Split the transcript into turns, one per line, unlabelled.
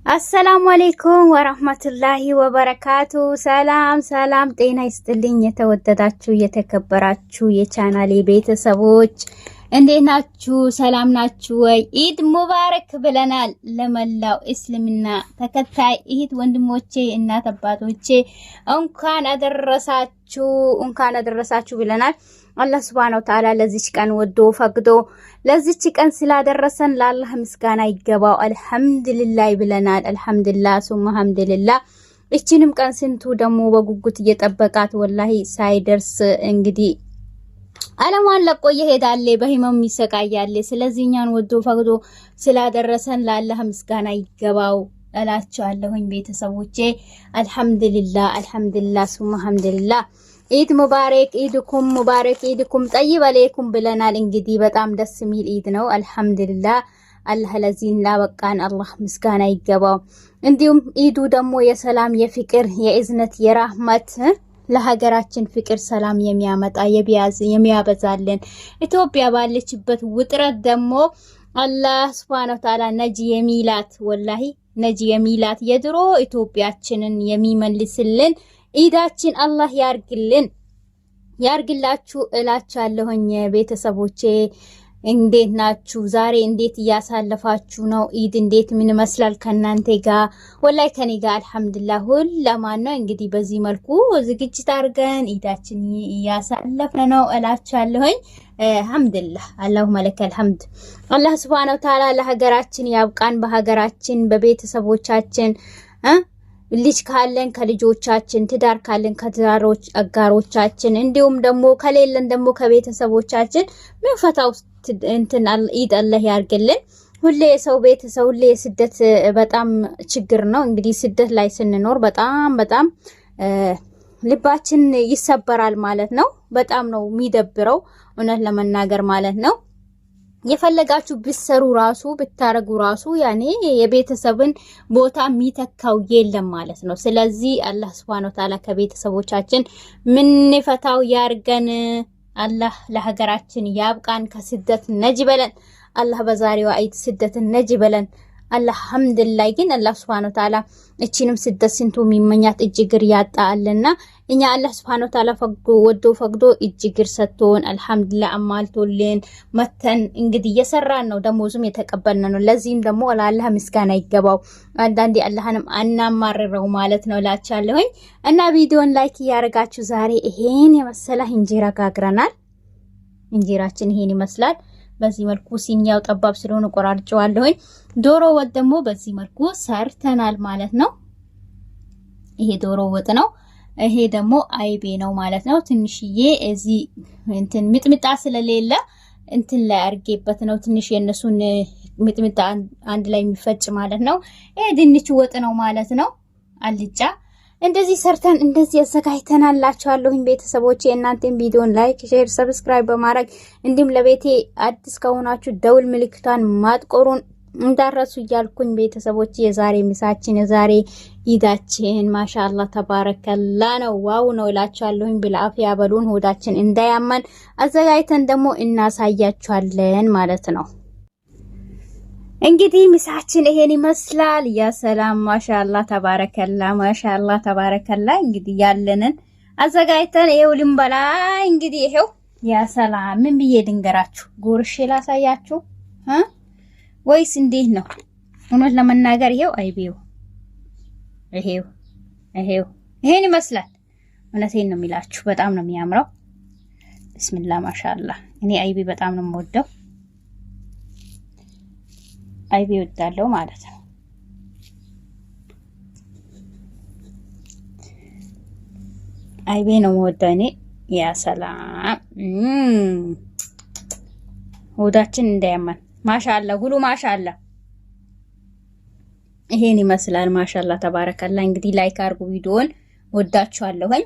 አሰላሙ አለይኩም ወራህመቱላሂ ወበረካቱ። ሰላም ጤና ይስጥልኝ። የተወደዳችሁ የተከበራችሁ የቻናሌ ቤተሰቦች እንዴት ናችሁ? ሰላም ናችሁ ወይ? ኢድ ሙባረክ ብለናል። ለመላው እስልምና ተከታይ እህት ወንድሞቼ፣ እናት አባቶቼ እንኳን አደረሳችሁ ብለናል። አላህ ሱብሃነሁ ወተዓላ ለዚች ቀን ወዶ ፈቅዶ ለዚች ቀን ስላደረሰን ለአላህ ምስጋና ይገባው። አልሐምዱሊላህ ብለናል። አልሐምዱሊላህ ሱመ ሐምዱሊላህ። እቺንም ቀን ስንቱ ደግሞ በጉጉት እየጠበቃት ወላሂ ሳይደርስ እንግዲህ ዓለማን ለቆ ይሄዳል፣ በህመም ይሰቃያል። ስለዚህ እኛን ወዶ ፈቅዶ ስላደረሰን ለአላህ ምስጋና ይገባው እላችኋለሁኝ ቤተሰቦቼ። አልሐምዱሊላህ ሱመ ሐምዱሊላህ። ኢድ ሙባረክ፣ ኢድኩም ሙባረክ፣ ኢድኩም ጠይብ አለይኩም ብለናል። እንግዲህ በጣም ደስ የሚል ኢድ ነው። አልሐምዱሊላህ አላህ ለዚህ ላበቃን አላህ ምስጋና ይገባው። እንዲሁም ኢዱ ደግሞ የሰላም የፍቅር የእዝነት የራህመት ለሀገራችን ፍቅር ሰላም የሚያመጣ የሚያበዛልን ኢትዮጵያ ባለችበት ውጥረት ደግሞ አላህ ሱብሃነሁ ወተዓላ ነጂ የሚላት ወላሂ ነጂ የሚላት የድሮ ኢትዮጵያችንን የሚመልስልን ኢዳችን አላህ ያርግላችሁ እላችኋለሁኝ ቤተሰቦቼ። እንዴት ናችሁ? ዛሬ እንዴት እያሳለፋችሁ ነው? ኢድ እንዴት ምን መስላል ከናንተ ጋር? ወላይ ከኔ ጋር አልሐምዱሊላህ ሁላማን ነው። እንግዲህ በዚህ መልኩ ዝግጅት አድርገን ኢዳችን እያሳለፍን ነው እላችኋለሁኝ። አልሐምዱሊላህ አላሁመ ለከል ሐምድ። አላህ ሱብሃነሁ ወተዓላ ለሀገራችን ያብቃን። በሀገራችን በቤተሰቦቻችን ልጅ ካለን ከልጆቻችን፣ ትዳር ካለን ከትዳሮች አጋሮቻችን፣ እንዲሁም ደግሞ ከሌለን ደግሞ ከቤተሰቦቻችን ምን ፈታው እንትን ኢድ አላህ ያርግልን። ሁሌ የሰው ቤተሰብ ሁሌ የስደት በጣም ችግር ነው። እንግዲህ ስደት ላይ ስንኖር በጣም ልባችን ይሰበራል ማለት ነው። በጣም ነው የሚደብረው እውነት ለመናገር ማለት ነው። የፈለጋችሁ ብትሰሩ ራሱ ብታረጉ ራሱ ያኔ የቤተሰብን ቦታ የሚተካው የለም ማለት ነው። ስለዚህ አላህ Subhanahu Wa Ta'ala ከቤተሰቦቻችን ምን ፈታው ያርገን። አላህ ለሀገራችን ያብቃን። ከስደት ነጂ በለን። አላህ በዛሬው ኢድ ስደትን ነጂ በለን። አልሐምዱሊላህ። ግን አላህ Subhanahu Wa Ta'ala እቺንም ስደት ስንቱ የሚመኛት እጅግር ያጣልና እኛ አላህ Subhanahu Wa Ta'ala ወዶ ፈቅዶ እጅግር ሰጥቶን አልሐምዱሊላህ አማልቶልን መተን እንግዲህ እየሰራን ነው። ደሞዙም የተቀበልን ነው። ለዚህም ደግሞ ለአላህ ምስጋና ይገባው። አንዳንዴ አላህንም አናማርረው ማለት ነው እላችኋለሁኝ። እና ቪዲዮን ላይክ ያረጋችሁ ዛሬ ይሄን የመሰለ እንጀራ ጋግረናል። እንጀራችን ይሄን ይመስላል። በዚህ መልኩ ሲኛው ጠባብ ስለሆነ ቆራርጬዋለሁኝ። ዶሮ ወጥ ደግሞ በዚህ መልኩ ሰርተናል ማለት ነው። ይሄ ዶሮ ወጥ ነው። ይሄ ደግሞ አይቤ ነው ማለት ነው። ትንሽዬ እዚህ እንትን ሚጥሚጣ ስለሌለ እንትን ላይ አርጌበት ነው። ትንሽ የነሱን ሚጥሚጣ አንድ ላይ የሚፈጭ ማለት ነው። ይሄ ድንች ወጥ ነው ማለት ነው። አልጫ እንደዚህ ሰርተን እንደዚህ ያዘጋጅተናላችኋለሁኝ ቤተሰቦቼ። እናንተም ቪዲዮን ላይክ፣ ሼር፣ ሰብስክራይብ በማድረግ እንዲሁም ለቤቴ አዲስ ከሆናችሁ ደውል ምልክቷን ማጥቆሩን እንዳረሱ እያልኩኝ ቤተሰቦቼ የዛሬ ምሳችን የዛሬ ኢዳችን ማሻአላህ ተባረከላ ነው። ዋው ነው እላችኋለሁኝ። ብልአፊያ በሉን ሆዳችን እንዳያመን አዘጋጅተን ደግሞ እናሳያችኋለን ማለት ነው። እንግዲህ ምሳችን ይሄን ይመስላል። ያ ሰላም ማሻአላህ ተባረከላ። እንግዲህ ያለንን አዘጋጅተን ይሄው ልንበላ እንግዲህ ይሄው ያ ሰላም ምን ብዬ ድንገራችሁ ጎርሼ ላሳያችሁ ወይስ እንዴት ነው? እውነት ለመናገር ይሄው አይቤው ይሄን ይመስላል። እውነቴን ነው የሚላችሁ በጣም ነው የሚያምረው። ቢስሚላህ ማሻአላህ። እኔ አይቤ በጣም ነው የምወደው። አይቤ ወዳለው ማለት ነው። አይቤ ነው የምወደው እኔ። ያ ሰላም ሆዳችን እንዳያመን ማሻአላ ሁሉ ማሻአላ ይሄን ይመስላል። ማሻአላ ተባረከላ። እንግዲህ ላይክ አርጉ ቪዲዮን። ወዳችኋለሁኝ።